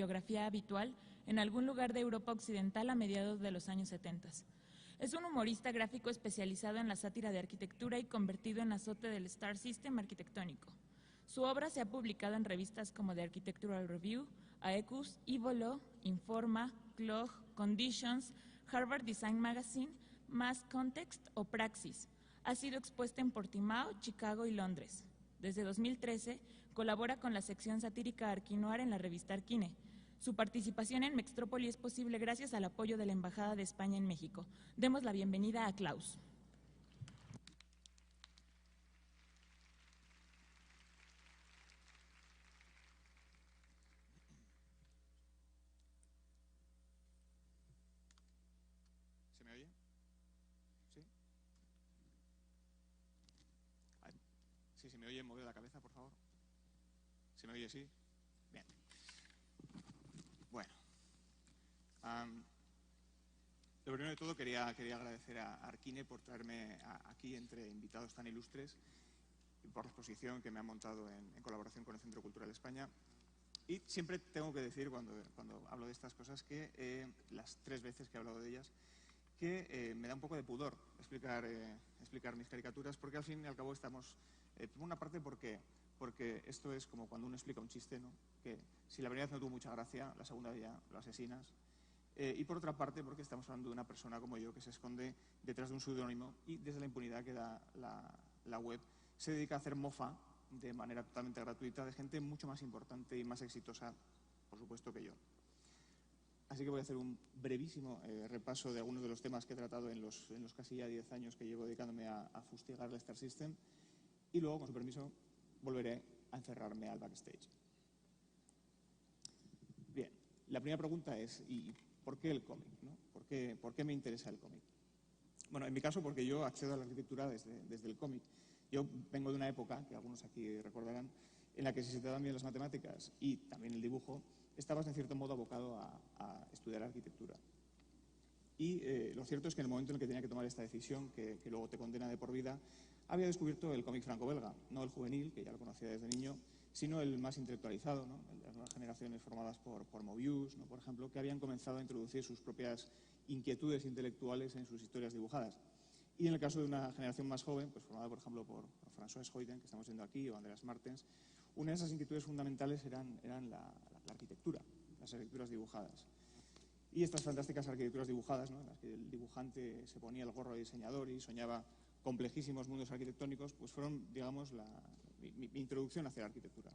biografía habitual en algún lugar de Europa Occidental a mediados de los años 70. Es un humorista gráfico especializado en la sátira de arquitectura y convertido en azote del Star System arquitectónico. Su obra se ha publicado en revistas como The Architectural Review, Aecus, Ivolo, Informa, Clog, Conditions, Harvard Design Magazine, Mass Context o Praxis. Ha sido expuesta en Portimao, Chicago y Londres. Desde 2013 colabora con la sección satírica Arquinoir en la revista Arquine. Su participación en Mextrópoli es posible gracias al apoyo de la Embajada de España en México. Demos la bienvenida a Klaus. ¿Se me oye? ¿Sí? Si se me oye, mueve la cabeza, por favor. ¿Se me oye? Sí. Bien. Bueno. Lo primero de todo quería agradecer a Arquine por traerme aquí entre invitados tan ilustres y por la exposición que me han montado en colaboración con el Centro Cultural España. Y siempre tengo que decir, cuando hablo de estas cosas, que las 3 veces que he hablado de ellas, que me da un poco de pudor explicar mis caricaturas, porque al fin y al cabo estamos, por una parte, porque esto es como cuando uno explica un chiste, ¿no? Que si la primera vez no tuvo mucha gracia, la segunda ya lo asesinas. Y por otra parte, porque estamos hablando de una persona como yo que se esconde detrás de un seudónimo y desde la impunidad que da la web se dedica a hacer mofa de manera totalmente gratuita de gente mucho más importante y más exitosa, por supuesto, que yo. Así que voy a hacer un brevísimo repaso de algunos de los temas que he tratado en los casi ya 10 años que llevo dedicándome a fustigar la Star System y luego, con su permiso, volveré a encerrarme al backstage. Bien, la primera pregunta es, ¿y por qué el cómic, ¿no? ¿Por qué me interesa el cómic? Bueno, en mi caso, porque yo accedo a la arquitectura desde el cómic. Yo vengo de una época, que algunos aquí recordarán, en la que si se te dan bien las matemáticas y también el dibujo, estabas en cierto modo abocado a estudiar arquitectura. Y lo cierto es que en el momento en el que tenía que tomar esta decisión, que luego te condena de por vida, había descubierto el cómic franco-belga, no el juvenil, que ya lo conocía desde niño, sino el más intelectualizado, ¿no? El de las nuevas generaciones formadas por Mobius, ¿no? Por ejemplo, que habían comenzado a introducir sus propias inquietudes intelectuales en sus historias dibujadas. Y en el caso de una generación más joven, pues formada, por ejemplo, por François Schouten, que estamos viendo aquí, o Andreas Martens, una de esas inquietudes fundamentales eran la arquitectura, las arquitecturas dibujadas. Y estas fantásticas arquitecturas dibujadas, ¿no? En las que el dibujante se ponía el gorro de diseñador y soñaba complejísimos mundos arquitectónicos, pues fueron, digamos, mi introducción hacia la arquitectura.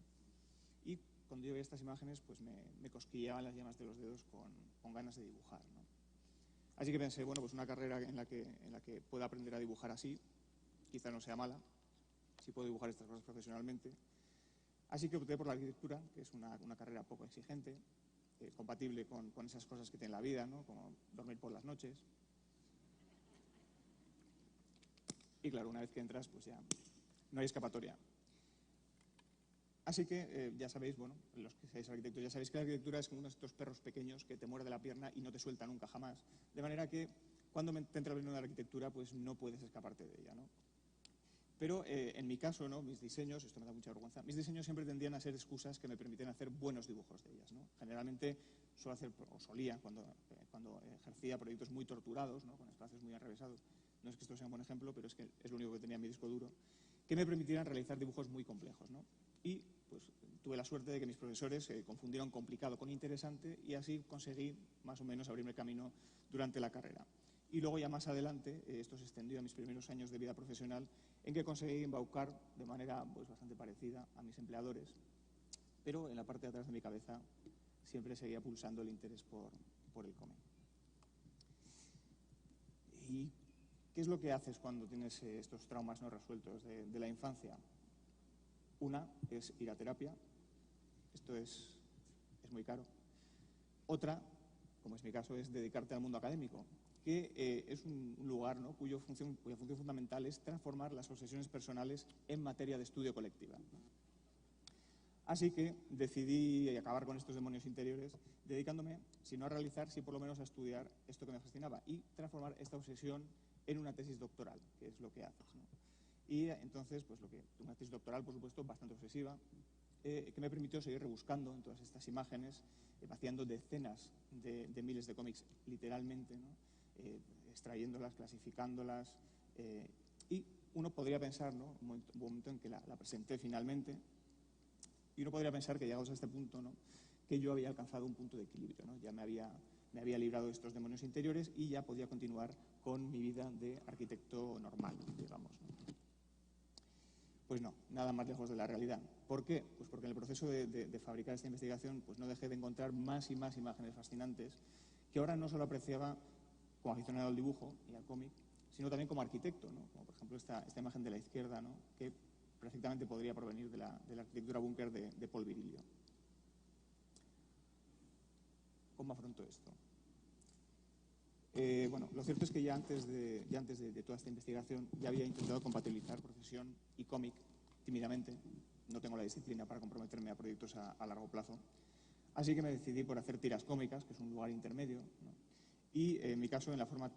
Y cuando yo veía estas imágenes, pues me cosquilleaban las yemas de los dedos con ganas de dibujar, ¿no? Así que pensé, bueno, pues una carrera en la que pueda aprender a dibujar así, quizá no sea mala, si puedo dibujar estas cosas profesionalmente. Así que opté por la arquitectura, que es una carrera poco exigente, compatible con esas cosas que tiene la vida, ¿no? Como dormir por las noches. Y claro, una vez que entras, pues ya no hay escapatoria. Así que ya sabéis, bueno, los que seáis arquitectos, ya sabéis que la arquitectura es como uno de estos perros pequeños que te muerde la pierna y no te suelta nunca jamás. De manera que cuando te entra el veneno de la arquitectura, pues no puedes escaparte de ella, ¿no? Pero en mi caso, ¿no? Mis diseños, esto me da mucha vergüenza, mis diseños siempre tendían a ser excusas que me permiten hacer buenos dibujos de ellas, ¿no? Generalmente solía, cuando ejercía proyectos muy torturados, ¿no? Con espacios muy enrevesados. No es que esto sea un buen ejemplo, pero es que es lo único que tenía en mi disco duro, que me permitieran realizar dibujos muy complejos, ¿no? Y pues tuve la suerte de que mis profesores confundieron complicado con interesante y así conseguí más o menos abrirme camino durante la carrera. Y luego ya más adelante, esto se extendió a mis primeros años de vida profesional, en que conseguí embaucar de manera pues, bastante parecida a mis empleadores, pero en la parte de atrás de mi cabeza siempre seguía pulsando el interés por el cómic. ¿Y qué es lo que haces cuando tienes estos traumas no resueltos de la infancia? Una es ir a terapia, esto es muy caro. Otra, como es mi caso, es dedicarte al mundo académico, que es un lugar, ¿no? cuya función fundamental es transformar las obsesiones personales en materia de estudio colectiva. Así que decidí acabar con estos demonios interiores, dedicándome, si no a realizar, sí por lo menos a estudiar esto que me fascinaba y transformar esta obsesión en una tesis doctoral, que es lo que haces, ¿no? Y entonces, pues una tesis doctoral, por supuesto, bastante obsesiva, que me permitió seguir rebuscando en todas estas imágenes, vaciando decenas de miles de cómics, literalmente, ¿no? Extrayéndolas, clasificándolas, y uno podría pensar, ¿no? Un momento en que la presenté finalmente, y uno podría pensar que llegados a este punto, ¿no? Que yo había alcanzado un punto de equilibrio, ¿no? Ya me había librado de estos demonios interiores y ya podía continuar con mi vida de arquitecto normal, digamos, ¿no? Pues no, nada más lejos de la realidad. ¿Por qué? Pues porque en el proceso de fabricar esta investigación pues no dejé de encontrar más y más imágenes fascinantes que ahora no solo apreciaba como aficionado al dibujo y al cómic, sino también como arquitecto, ¿no? Como por ejemplo esta imagen de la izquierda, ¿no? Que perfectamente podría provenir de la arquitectura búnker de Paul Virilio. ¿Cómo afronto esto? Bueno, lo cierto es que ya antes de toda esta investigación ya había intentado compatibilizar profesión y cómic tímidamente. No tengo la disciplina para comprometerme a proyectos a largo plazo. Así que me decidí por hacer tiras cómicas, que es un lugar intermedio, ¿no? Y en mi caso en la forma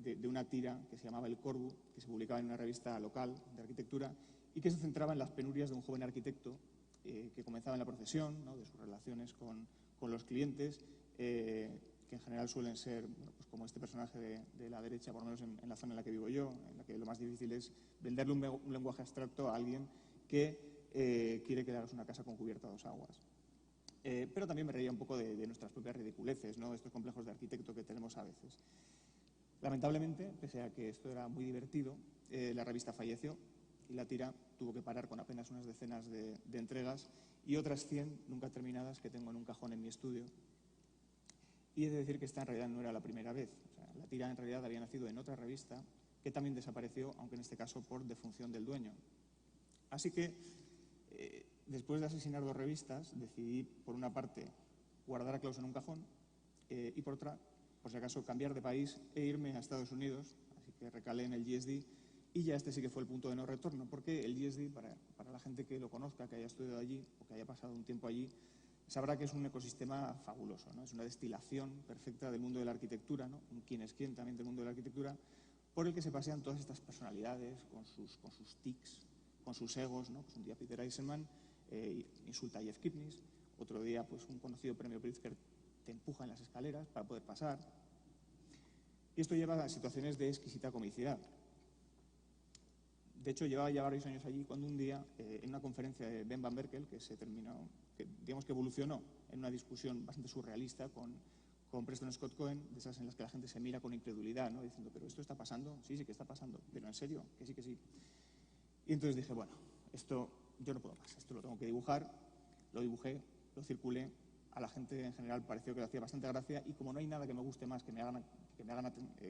de una tira que se llamaba El Corbu, que se publicaba en una revista local de arquitectura y que se centraba en las penurias de un joven arquitecto que comenzaba en la profesión, ¿no? De sus relaciones con los clientes, que en general suelen ser, bueno, pues como este personaje de la derecha, por lo menos en la zona en la que vivo yo, en la que lo más difícil es venderle un lenguaje abstracto a alguien que quiere quedaros una casa con cubierta a dos aguas. Pero también me reía un poco de nuestras propias ridiculeces, ¿no? Estos complejos de arquitecto que tenemos a veces. Lamentablemente, pese a que esto era muy divertido, la revista falleció y la tira tuvo que parar con apenas unas decenas de entregas y otras 100 nunca terminadas que tengo en un cajón en mi estudio. Y he de decir que esta en realidad no era la primera vez. O sea, la tira en realidad había nacido en otra revista que también desapareció, aunque en este caso por defunción del dueño. Así que, después de asesinar 2 revistas, decidí, por una parte, guardar a Klaus en un cajón y por otra, por si acaso, cambiar de país e irme a Estados Unidos. Así que recalé en el GSD y ya este sí que fue el punto de no retorno, porque el GSD, para la gente que lo conozca, que haya estudiado allí o que haya pasado un tiempo allí, sabrá que es un ecosistema fabuloso, ¿no? Es una destilación perfecta del mundo de la arquitectura, ¿no? Un quién es quién también del mundo de la arquitectura, por el que se pasean todas estas personalidades con sus tics, con sus egos, ¿no? Pues un día Peter Eisenman insulta a Jeff Kipnis, otro día pues un conocido premio Pritzker te empuja en las escaleras para poder pasar. Y esto lleva a situaciones de exquisita comicidad. De hecho, llevaba ya varios años allí cuando un día, en una conferencia de Ben Van Berkel, que digamos que evolucionó en una discusión bastante surrealista con Preston Scott Cohen, de esas en las que la gente se mira con incredulidad, ¿no? Diciendo, ¿pero esto está pasando? Sí, sí que está pasando. ¿Pero en serio? Que sí, que sí. Y entonces dije, bueno, esto yo no puedo más, esto lo tengo que dibujar. Lo dibujé, lo circulé. A la gente en general pareció que le hacía bastante gracia y como no hay nada que me guste más que me hagan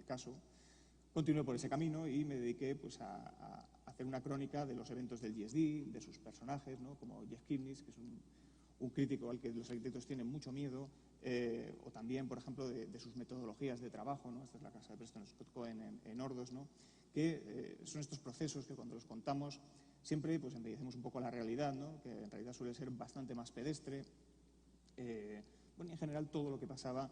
caso, continué por ese camino y me dediqué pues, a hacer una crónica de los eventos del GSD, de sus personajes, ¿no? Como Jeff Kipnis, que es un crítico al que los arquitectos tienen mucho miedo, o también, por ejemplo, de sus metodologías de trabajo, ¿no? Esta es la casa de Preston Scott Cohen en Ordos, ¿no? Que son estos procesos que cuando los contamos siempre pues, embellecemos un poco la realidad, ¿no? Que en realidad suele ser bastante más pedestre. Bueno, y en general todo lo que pasaba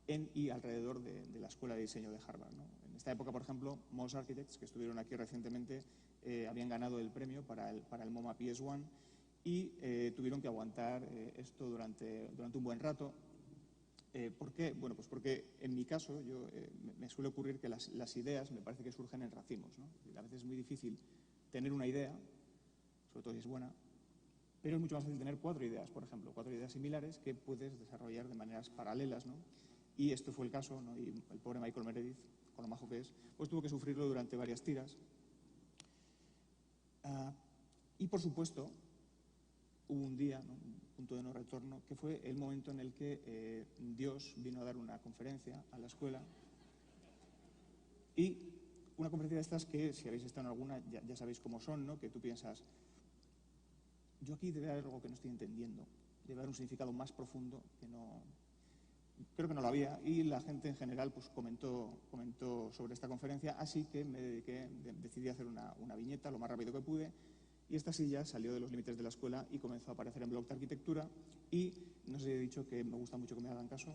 en y alrededor de la Escuela de Diseño de Harvard, ¿no? En esta época, por ejemplo, Moss Architects, que estuvieron aquí recientemente, habían ganado el premio para el MoMA PS1 y tuvieron que aguantar esto durante un buen rato. ¿Por qué? Bueno, pues porque en mi caso me suele ocurrir que las ideas me parece que surgen en racimos, ¿no? A veces es muy difícil tener una idea, sobre todo si es buena, pero es mucho más fácil tener 4 ideas, por ejemplo, 4 ideas similares que puedes desarrollar de maneras paralelas, ¿no? Y esto fue el caso, ¿no? Y el pobre Michael Meredith, con lo majo que es, pues tuvo que sufrirlo durante varias tiras. Y por supuesto, hubo un día, ¿no? Un punto de no retorno, que fue el momento en el que Dios vino a dar una conferencia a la escuela. Y una conferencia de estas que, si habéis estado en alguna, ya sabéis cómo son, ¿no? Que tú piensas, yo aquí debe haber algo que no estoy entendiendo, debe haber un significado más profundo que no... Creo que no lo había y la gente en general pues, comentó sobre esta conferencia, así que decidí hacer una viñeta lo más rápido que pude y esta silla salió de los límites de la escuela y comenzó a aparecer en blog de arquitectura y no sé si he dicho que me gusta mucho que me hagan caso,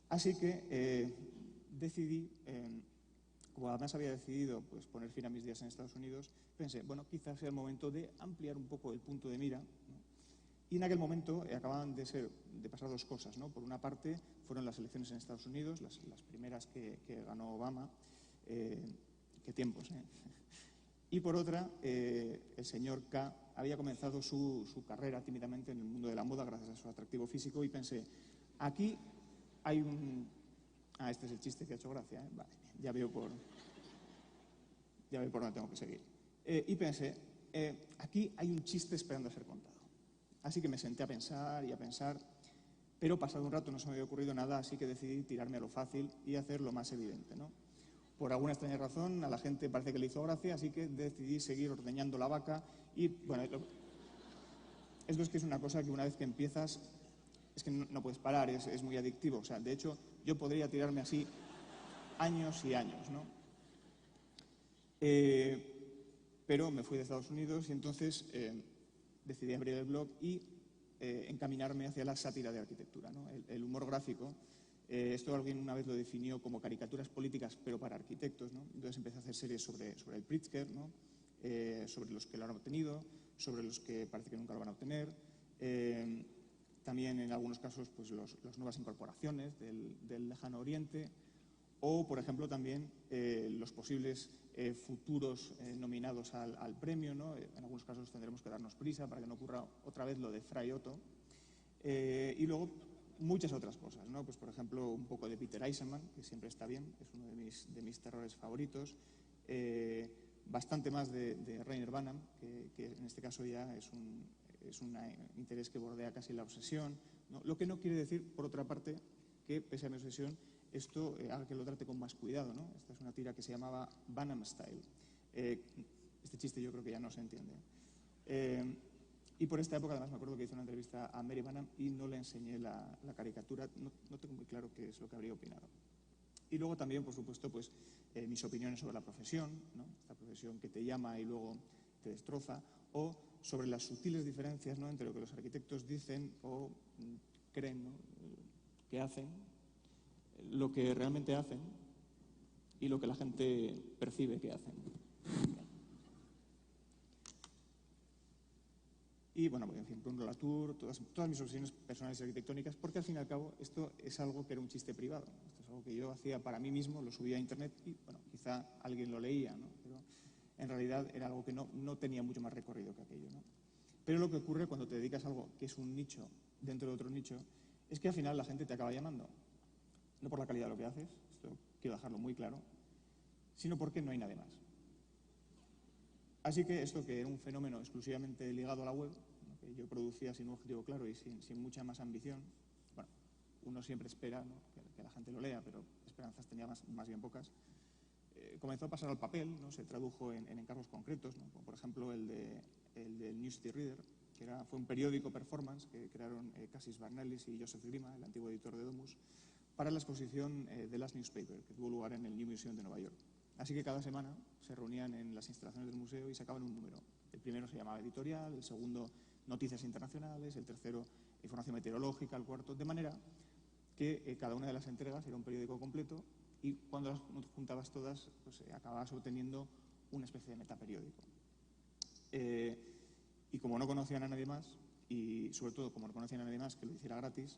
así que decidí, como además había decidido pues, poner fin a mis días en Estados Unidos, pensé, bueno, quizás sea el momento de ampliar un poco el punto de mira, ¿no? Y en aquel momento acababan de pasar dos cosas, ¿no? Por una parte, fueron las elecciones en Estados Unidos, las primeras que ganó Obama. Qué tiempos, ¿eh? Y por otra, el señor K había comenzado su carrera tímidamente en el mundo de la moda gracias a su atractivo físico, y pensé, aquí hay un... Ah, este es el chiste que ha hecho gracia, ¿eh? Vale, ya veo por dónde tengo que seguir. Y pensé, aquí hay un chiste esperando a ser contado. Así que me senté a pensar y a pensar, pero pasado un rato no se me había ocurrido nada, así que decidí tirarme a lo fácil y hacer lo más evidente, ¿no? Por alguna extraña razón, a la gente parece que le hizo gracia, así que decidí seguir ordeñando la vaca. Y, bueno, esto es que es una cosa que una vez que empiezas, es que no puedes parar, es muy adictivo. O sea, de hecho, yo podría tirarme así años y años, ¿no? Pero me fui de Estados Unidos y entonces decidí abrir el blog y encaminarme hacia la sátira de arquitectura, ¿no? El humor gráfico. Esto alguien una vez lo definió como caricaturas políticas, pero para arquitectos, ¿no? Entonces empecé a hacer series sobre el Pritzker, ¿no? Sobre los que lo han obtenido, sobre los que parece que nunca lo van a obtener. También en algunos casos pues las nuevas incorporaciones del lejano oriente, o por ejemplo también los posibles futuros nominados al premio, ¿no? En algunos casos tendremos que darnos prisa para que no ocurra otra vez lo de Fray Otto. Y luego muchas otras cosas, ¿no? Pues por ejemplo un poco de Peter Eisenman, que siempre está bien, es uno de mis terrores favoritos. Bastante más de Rainer Banham, que en este caso ya es un interés que bordea casi la obsesión, ¿no? Lo que no quiere decir, por otra parte, que pese a mi obsesión, esto haga que lo trate con más cuidado, ¿no? Esta es una tira que se llamaba Banham Style. Este chiste yo creo que ya no se entiende. Y por esta época, además, me acuerdo que hice una entrevista a Mary Banham y no le enseñé la caricatura. No tengo muy claro qué es lo que habría opinado. Y luego también, por supuesto, pues mis opiniones sobre la profesión, ¿no? Esta profesión que te llama y luego te destroza, o sobre las sutiles diferencias, ¿no? Entre lo que los arquitectos dicen o creen, ¿no? Que hacen, lo que realmente hacen y lo que la gente percibe que hacen. Y bueno, en fin, Bruno Latour, todas mis obsesiones personales y arquitectónicas, porque al fin y al cabo esto es algo que era un chiste privado. Esto es algo que yo hacía para mí mismo, lo subía a internet y bueno, quizá alguien lo leía, ¿no? Pero en realidad era algo que no tenía mucho más recorrido que aquello, ¿no? Pero lo que ocurre cuando te dedicas a algo que es un nicho dentro de otro nicho es que al final la gente te acaba llamando. No por la calidad de lo que haces, esto quiero dejarlo muy claro, sino porque no hay nadie más. Así que esto, que era un fenómeno exclusivamente ligado a la web, ¿no? Que yo producía sin un objetivo claro y sin mucha más ambición, bueno, uno siempre espera, ¿no? que la gente lo lea, pero esperanzas tenía más bien pocas, comenzó a pasar al papel, ¿no? Se tradujo en encargos concretos, ¿no? Como por ejemplo el del New City Reader, que fue un periódico performance que crearon Cassis Barnellis y Joseph Grima, el antiguo editor de Domus, para la exposición The Last Newspaper, que tuvo lugar en el New Museum de Nueva York. Así que cada semana se reunían en las instalaciones del museo y sacaban un número. El primero se llamaba editorial, el segundo noticias internacionales, el tercero información meteorológica, el cuarto, de manera que cada una de las entregas era un periódico completo y cuando las juntabas todas, pues acababas obteniendo una especie de metaperiódico. Y como no conocían a nadie más, y sobre todo como no conocían a nadie más que lo hiciera gratis,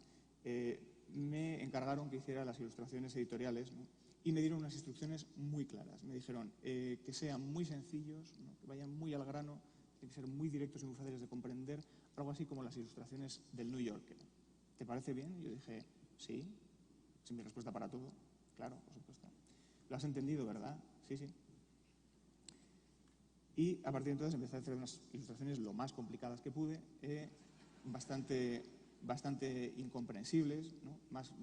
me encargaron que hiciera las ilustraciones editoriales, ¿no? Y me dieron unas instrucciones muy claras. Me dijeron que sean muy sencillos, ¿no? Que vayan muy al grano, tienen que ser muy directos y muy fáciles de comprender, algo así como las ilustraciones del New Yorker. ¿Te parece bien? Y yo dije, sí, es mi respuesta para todo. Claro, por supuesto. Lo has entendido, ¿verdad? Sí, sí. Y a partir de entonces empecé a hacer unas ilustraciones lo más complicadas que pude, bastante incomprensibles, ¿no?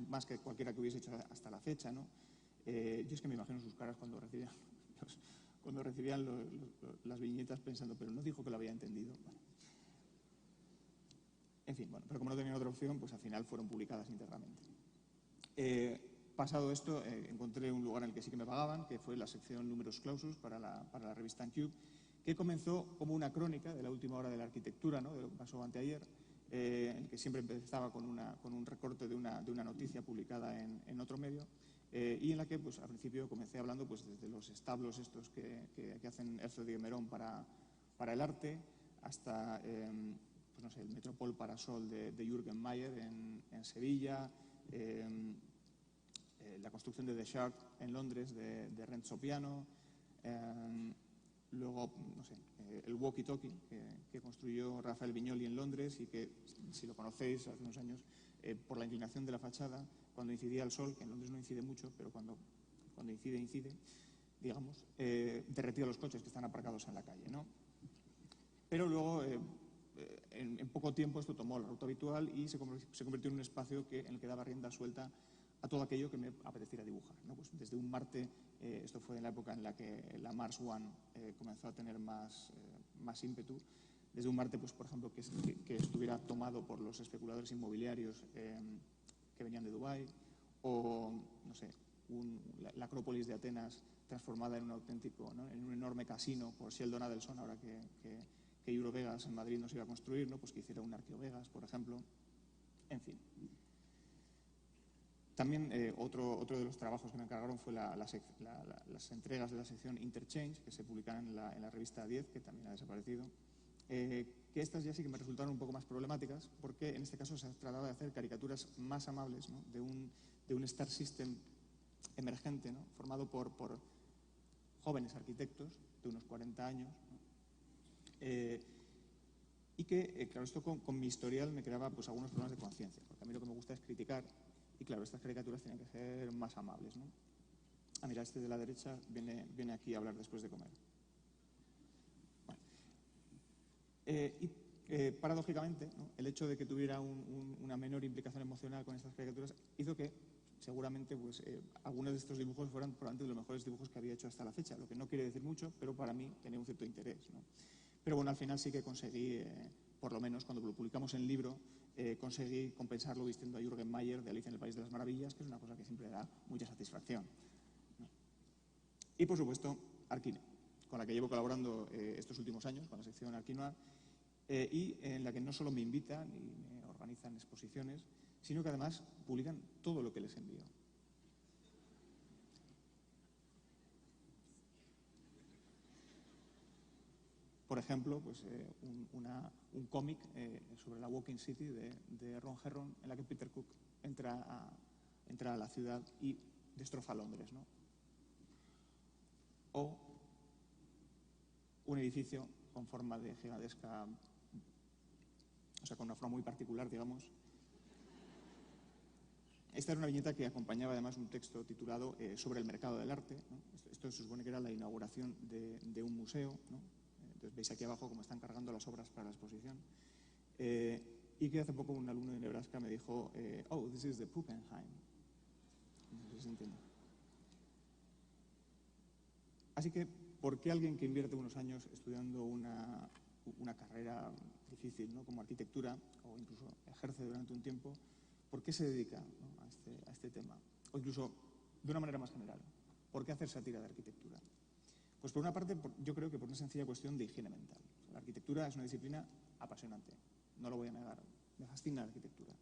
Más que cualquiera que hubiese hecho hasta la fecha, ¿no? Yo es que me imagino sus caras cuando recibían las viñetas pensando, pero no dijo que lo había entendido. Bueno. En fin, bueno, pero como no tenían otra opción, pues al final fueron publicadas íntegramente. Pasado esto, encontré un lugar en el que sí que me pagaban, que fue la sección Numerus Clausus para la revista Cube, que comenzó como una crónica de la última hora de la arquitectura, ¿no? De lo que pasó anteayer, en el que siempre empezaba con un recorte de una noticia publicada en otro medio, y en la que pues, al principio comencé hablando pues, desde los establos estos que hacen Herzog y Merón para el arte, hasta pues pues no sé, el Metropol Parasol de Jürgen Mayer en Sevilla, la construcción de The Shard en Londres de Renzo Piano, luego, no sé, el Walkie Talkie que construyó Rafael Viñoli en Londres y que, si lo conocéis, hace unos años, por la inclinación de la fachada, cuando incidía el sol, que en Londres no incide mucho, pero cuando incide, digamos, derretía los coches que están aparcados en la calle, ¿no? Pero luego, en poco tiempo, esto tomó la ruta habitual y se convirtió en un espacio en el que daba rienda suelta a todo aquello que me apeteciera dibujar, ¿no? Pues desde un Marte, esto fue en la época en la que la Mars One comenzó a tener más ímpetu, desde un Marte, pues, por ejemplo, que estuviera tomado por los especuladores inmobiliarios que venían de Dubái, o, no sé, la Acrópolis de Atenas transformada en un auténtico, ¿no?, en un enorme casino por Sheldon Adelson, ahora que Eurovegas en Madrid no se iba a construir, ¿no?, pues que hiciera un Arqueovegas, por ejemplo. En fin. También otro de los trabajos que me encargaron fue las entregas de la sección Interchange, que se publican en la revista 10, que también ha desaparecido, que estas ya sí que me resultaron un poco más problemáticas, porque en este caso se trataba de hacer caricaturas más amables, ¿no?, de un Star System emergente, ¿no?, formado por jóvenes arquitectos de unos 40 años, ¿no?, y que, claro, esto con mi historial me creaba, pues, algunos problemas de conciencia, porque a mí lo que me gusta es criticar, y claro, estas caricaturas tienen que ser más amables, ¿no? Ah, mira, este de la derecha viene aquí a hablar después de comer. Bueno. Paradójicamente, ¿no?, el hecho de que tuviera una menor implicación emocional con estas caricaturas hizo que, seguramente, pues, algunos de estos dibujos fueran probablemente de los mejores dibujos que había hecho hasta la fecha, lo que no quiere decir mucho, pero para mí tenía un cierto interés, ¿no? Pero bueno, al final sí que conseguí, por lo menos cuando lo publicamos en libro, conseguí compensarlo vistiendo a Jürgen Mayer de Alicia en el País de las Maravillas, que es una cosa que siempre da mucha satisfacción, ¿no? Y, por supuesto, Arquine, con la que llevo colaborando estos últimos años, con la sección Arquinoir, y en la que no solo me invitan y me organizan exposiciones, sino que además publican todo lo que les envío. Por ejemplo, pues, un cómic sobre la Walking City de Ron Herron, en la que Peter Cook entra a la ciudad y destroza Londres, ¿no? O un edificio con forma de gigantesca, o sea, con una forma muy particular, digamos. Esta era una viñeta que acompañaba además un texto titulado Sobre el mercado del arte, ¿no? Esto se supone que era la inauguración de un museo, ¿no? Entonces veis aquí abajo cómo están cargando las obras para la exposición. Y que hace poco un alumno de Nebraska me dijo, oh, this is the Puppenheim. No sé si se entiende. Así que, ¿por qué alguien que invierte unos años estudiando una carrera difícil, ¿no?, como arquitectura, o incluso ejerce durante un tiempo, por qué se dedica, ¿no?, a este tema? O incluso, de una manera más general, ¿por qué hacer sátira de arquitectura? Pues por una parte, yo creo que por una sencilla cuestión de higiene mental. O sea, la arquitectura es una disciplina apasionante, no lo voy a negar, me fascina la arquitectura.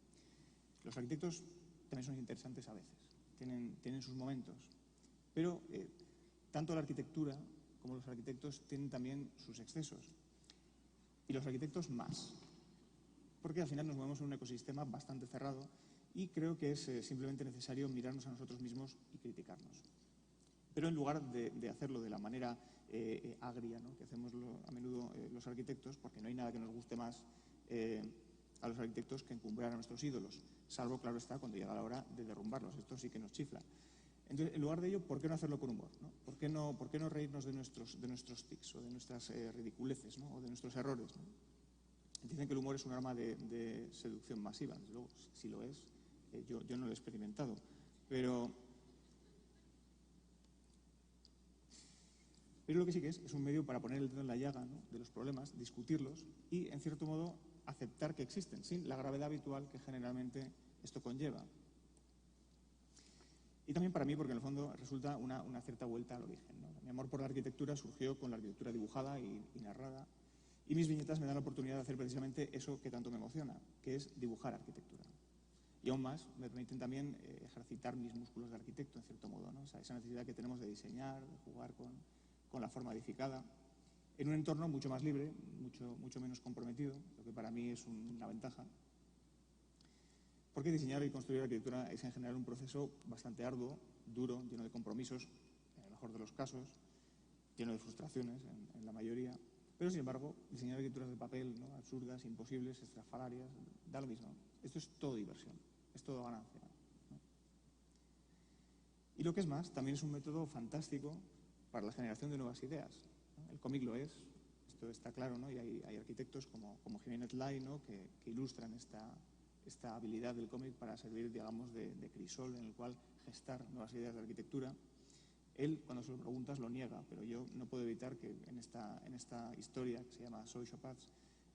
Los arquitectos también son interesantes a veces, tienen sus momentos, pero tanto la arquitectura como los arquitectos tienen también sus excesos. Y los arquitectos más, porque al final nos movemos en un ecosistema bastante cerrado y creo que es simplemente necesario mirarnos a nosotros mismos y criticarnos. Pero en lugar de hacerlo de la manera agria, ¿no?, que hacemos a menudo los arquitectos, porque no hay nada que nos guste más a los arquitectos que encumbrar a nuestros ídolos, salvo, claro está, cuando llega la hora de derrumbarlos. Esto sí que nos chifla. Entonces, en lugar de ello, ¿por qué no hacerlo con humor, ¿no? ¿Por qué no reírnos de nuestros tics o de nuestras ridiculeces, ¿no?, o de nuestros errores, ¿no? Dicen que el humor es un arma de seducción masiva. Desde luego, si lo es, yo no lo he experimentado. Pero lo que sí que es un medio para poner el dedo en la llaga, ¿no?, de los problemas, discutirlos y, en cierto modo, aceptar que existen, sin la gravedad habitual que generalmente esto conlleva. Y también para mí, porque en el fondo resulta una cierta vuelta al origen, ¿no? Mi amor por la arquitectura surgió con la arquitectura dibujada y narrada, y mis viñetas me dan la oportunidad de hacer precisamente eso que tanto me emociona, que es dibujar arquitectura. Y aún más, me permiten también ejercitar mis músculos de arquitecto, en cierto modo, ¿no? O sea, esa necesidad que tenemos de diseñar, de jugar con la forma edificada, en un entorno mucho más libre, mucho menos comprometido, lo que para mí es una ventaja. Porque diseñar y construir arquitectura es en general un proceso bastante arduo, duro, lleno de compromisos, en el mejor de los casos, lleno de frustraciones en la mayoría. Pero, sin embargo, diseñar arquitecturas de papel, ¿no?, absurdas, imposibles, estrafalarias, da lo mismo. Esto es todo diversión, es todo ganancia, ¿no? Y lo que es más, también es un método fantástico para la generación de nuevas ideas, ¿no? El cómic lo es, esto está claro, ¿no? Y hay arquitectos como Jiménez Lai, ¿no?, que ilustran esta habilidad del cómic para servir, digamos, de crisol en el cual gestar nuevas ideas de arquitectura. Él, cuando se lo preguntas, lo niega, pero yo no puedo evitar que en esta historia que se llama Sociopaths,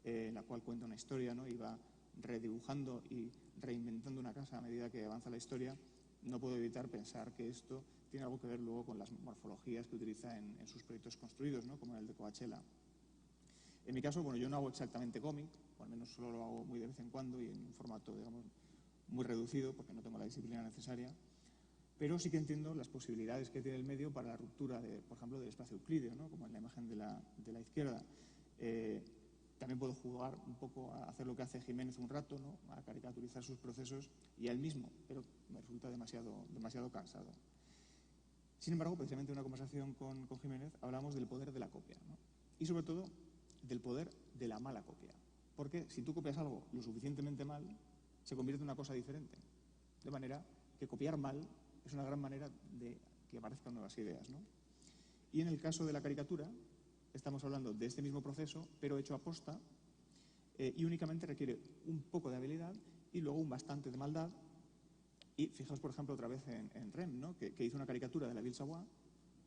en la cual cuenta una historia, ¿no?, y va redibujando y reinventando una casa a medida que avanza la historia, no puedo evitar pensar que esto tiene algo que ver luego con las morfologías que utiliza en sus proyectos construidos, ¿no?, como el de Coachella. En mi caso, bueno, yo no hago exactamente cómic, o al menos solo lo hago muy de vez en cuando y en un formato, digamos, muy reducido, porque no tengo la disciplina necesaria. Pero sí que entiendo las posibilidades que tiene el medio para la ruptura, por ejemplo, del espacio euclídeo, ¿no?, como en la imagen de la izquierda. También puedo jugar un poco a hacer lo que hace Jiménez un rato, ¿no?, a caricaturizar sus procesos y a él mismo, pero me resulta demasiado cansado. Sin embargo, precisamente en una conversación con Jiménez hablamos del poder de la copia, ¿no?, y sobre todo del poder de la mala copia. Porque si tú copias algo lo suficientemente mal, se convierte en una cosa diferente. De manera que copiar mal es una gran manera de que aparezcan nuevas ideas, ¿no? Y en el caso de la caricatura, estamos hablando de este mismo proceso, pero hecho a posta, y únicamente requiere un poco de habilidad y luego un bastante de maldad. Y fijaos, por ejemplo, otra vez en Rem, ¿no?, que hizo una caricatura de la Ville Savoye,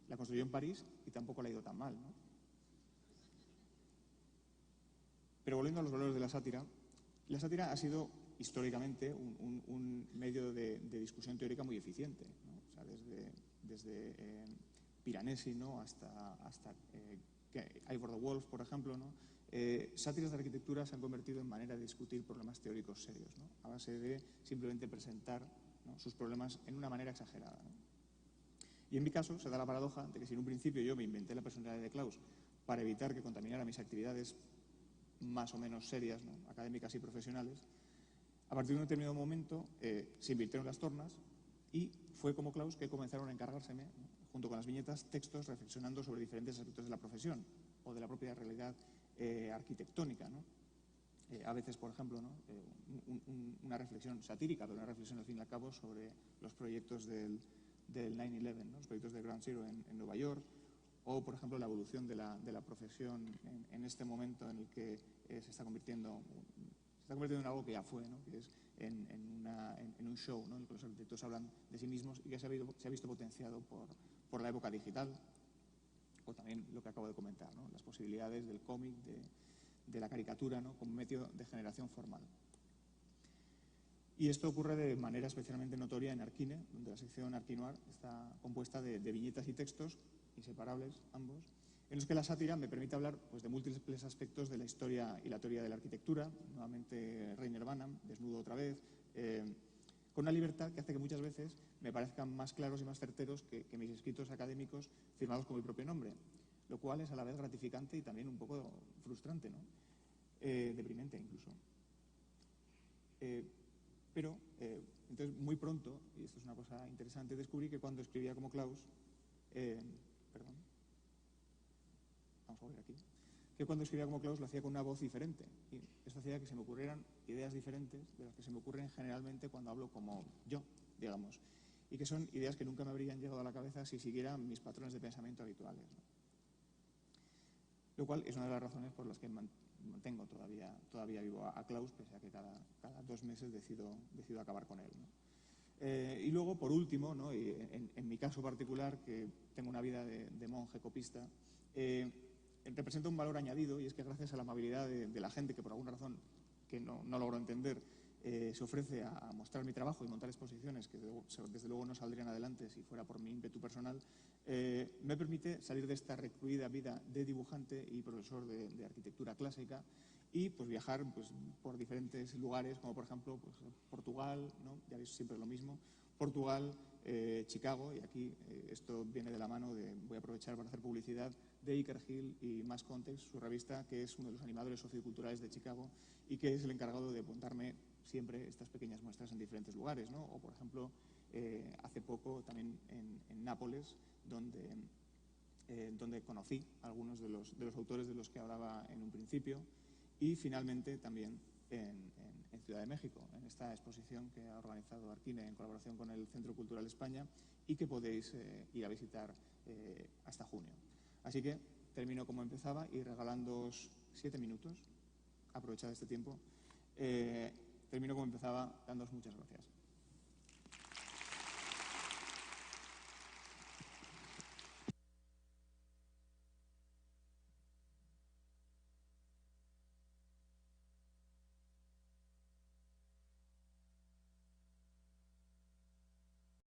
la construyó en París y tampoco le ha ido tan mal, ¿no? Pero volviendo a los valores de la sátira ha sido históricamente un medio de discusión teórica muy eficiente, ¿no? O sea, desde Piranesi, ¿no?, hasta Ivor the Wolf, por ejemplo, ¿no? Sátiras de arquitectura se han convertido en manera de discutir problemas teóricos serios, ¿no?, a base de simplemente presentar, ¿no?, sus problemas en una manera exagerada, ¿no? Y en mi caso se da la paradoja de que si en un principio yo me inventé la personalidad de Klaus para evitar que contaminara mis actividades más o menos serias, ¿no?, académicas y profesionales, a partir de un determinado momento se invirtieron las tornas y fue como Klaus que comenzaron a encargárseme, ¿no?, junto con las viñetas, textos reflexionando sobre diferentes aspectos de la profesión o de la propia realidad arquitectónica, ¿no? A veces, por ejemplo, ¿no?, una reflexión satírica, pero una reflexión al fin y al cabo sobre los proyectos del 9/11, ¿no?, los proyectos del Ground Zero en Nueva York, o, por ejemplo, la evolución de la profesión en este momento en el que se está convirtiendo en algo que ya fue, ¿no?, que es en un show, ¿no?, en el que los arquitectos hablan de sí mismos y que se ha visto potenciado por la época digital, o también lo que acabo de comentar, ¿no?, las posibilidades del cómic, de la caricatura, ¿no?, como método de generación formal. Y esto ocurre de manera especialmente notoria en Arquine, donde la sección Arquinoir está compuesta de viñetas y textos, inseparables ambos, en los que la sátira me permite hablar, pues, de múltiples aspectos de la historia y la teoría de la arquitectura, nuevamente Rainer Banham, desnudo otra vez, con una libertad que hace que muchas veces me parezcan más claros y más certeros que mis escritos académicos firmados con mi propio nombre, lo cual es a la vez gratificante y también un poco frustrante, ¿no?, deprimente incluso. Pero, entonces, muy pronto, y esto es una cosa interesante, descubrí que cuando escribía como Klaus, vamos a volver aquí, que cuando escribía como Klaus lo hacía con una voz diferente. Y esto hacía que se me ocurrieran ideas diferentes de las que se me ocurren generalmente cuando hablo como yo, digamos. Y que son ideas que nunca me habrían llegado a la cabeza si siguiera mis patrones de pensamiento habituales, ¿no? Lo cual es una de las razones por las que mantengo todavía vivo a Klaus, pese a que cada 2 meses decido acabar con él, ¿no? Y luego, por último, ¿no?, y en mi caso particular, que tengo una vida de monje copista, representa un valor añadido, y es que gracias a la amabilidad de la gente que por alguna razón que no logro entender se ofrece a mostrar mi trabajo y montar exposiciones que desde luego no saldrían adelante si fuera por mi ímpetu personal, me permite salir de esta recluida vida de dibujante y profesor de arquitectura clásica y, pues, viajar, pues, por diferentes lugares, como por ejemplo, pues, Portugal, ¿no?, ya veis, siempre lo mismo, Portugal, Chicago, y aquí esto viene de la mano voy a aprovechar para hacer publicidad de Iker Hill y Más Context, su revista, que es uno de los animadores socioculturales de Chicago y que es el encargado de apuntarme siempre estas pequeñas muestras en diferentes lugares, ¿no? O, por ejemplo, hace poco también en Nápoles, donde conocí a algunos de los autores de los que hablaba en un principio, y finalmente también en Ciudad de México, en esta exposición que ha organizado Arquine en colaboración con el Centro Cultural España y que podéis ir a visitar hasta junio. Así que termino como empezaba y regalándoos 7 minutos, aprovechad este tiempo, termino como empezaba dándoos muchas gracias.